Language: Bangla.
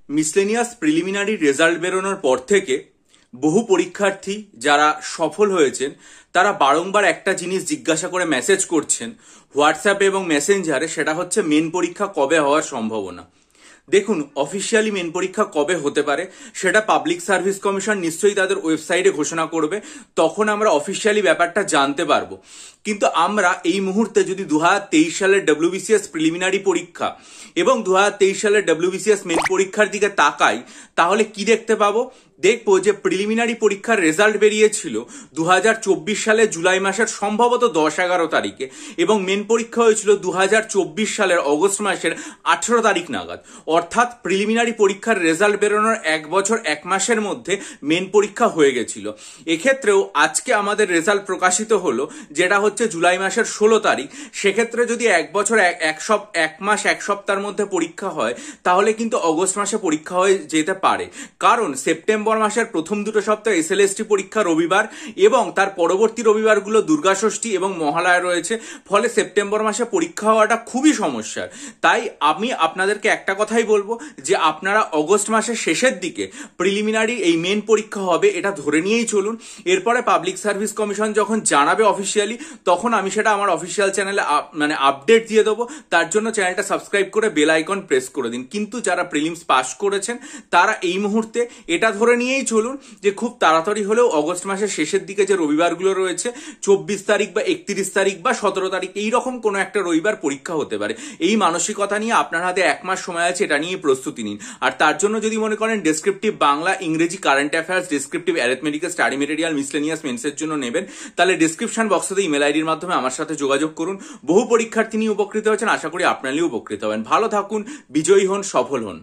মিসলেনিয়াস প্রিলিমিনারি রেজাল্ট বেরোনোর পর থেকে বহু পরীক্ষার্থী যারা সফল হয়েছেন তারা বারংবার একটা জিনিস জিজ্ঞাসা করে মেসেজ করছেন হোয়াটসঅ্যাপে এবং মেসেঞ্জারে, সেটা হচ্ছে মেন পরীক্ষা কবে হওয়ার সম্ভাবনা। দেখুন, অফিসিয়ালি মেন পরীক্ষা কবে হতে পারে সেটা পাবলিক সার্ভিস কমিশন নিশ্চয়ই তাদের ওয়েবসাইটে ঘোষণা করবে, তখন আমরা অফিসিয়ালি ব্যাপারটা জানতে পারবো। কিন্তু আমরা এই মুহূর্তে যদি 2023 সালের WBCS প্রিলিমিনারি পরীক্ষা এবং 2023 সালের WBCS মেন পরীক্ষার দিকে তাকাই, তাহলে কি দেখতে পাবো? দেখবো যে প্রিলিমিনারি পরীক্ষার রেজাল্ট বেরিয়েছিল 2024 সালে জুলাই মাসের সম্ভবত 10-11 তারিখে এবং মেন পরীক্ষা হয়েছিল 2024 সালের অগস্ট মাসের 18 তারিখ নাগাদ। অর্থাৎ প্রিলিমিনারি পরীক্ষার রেজাল্ট বেরোনোর 1 বছর 1 মাসের মধ্যে মেন পরীক্ষা হয়ে গেছিল। এক্ষেত্রেও আজকে আমাদের রেজাল্ট প্রকাশিত হলো, যেটা হচ্ছে জুলাই মাসের 16 তারিখ। সেক্ষেত্রে যদি 1 বছর 1 মাস 1 সপ্তাহের মধ্যে পরীক্ষা হয়, তাহলে কিন্তু অগস্ট মাসে পরীক্ষা হয়ে যেতে পারে। কারণ সেপ্টেম্বর মাসের প্রথম 2 সপ্তাহ SLST পরীক্ষা রবিবার এবং তার পরবর্তী রবিবারগুলো দুর্গাষষ্ঠী এবং মহালয়া রয়েছে, ফলে সেপ্টেম্বর মাসে পরীক্ষা হওয়াটা খুবই সমস্যার। তাই আমি আপনাদেরকে একটা কথাই বলবো যে আপনারা অগস্ট মাসের শেষের দিকে প্রিলিমিনারি এই মেন পরীক্ষা হবে এটা ধরে নিয়েই চলুন। এরপরে পাবলিক সার্ভিস কমিশন যখন জানাবে অফিসিয়ালি, তখন আমি সেটা আমার অফিসিয়াল চ্যানেলে আপডেট দিয়ে দেবো। তার জন্য চ্যানেলটা সাবস্ক্রাইব করে বেল আইকন প্রেস করে দিন। কিন্তু যারা প্রিলিমস পাস করেছেন তারা এই মুহূর্তে এটা ধরে নিয়েই চলুন যে খুব তাড়াতাড়ি হলেও অগস্ট মাসের শেষের দিকে যে রবিবারগুলো রয়েছে 24 তারিখ বা 31 তারিখ বা 17 তারিখ এইরকম কোনো একটা রবিবার পরীক্ষা হতে পারে। এই মানসিকতা নিয়ে আপনার হাতে 1 মাস সময় আছে, এটা নিয়ে প্রস্তুতি নিন। আর তার জন্য যদি মনে করেন ডেসক্রিপটিভ বাংলা, ইংরেজি, current affairs, descriptive arithmetical, study material, miscellaneous মেন্সের জন্য নেবেন, তাহলে ডিসক্রিপশন বক্সে ইমেল আইডির মাধ্যমে আমার সাথে যোগাযোগ করুন। বহু পরীক্ষার্থী নিয়ে উপকৃত হয়েছেন, আশা করি আপনারাও উপকৃত হবেন। ভালো থাকুন, বিজয়ী হন, সফল হন।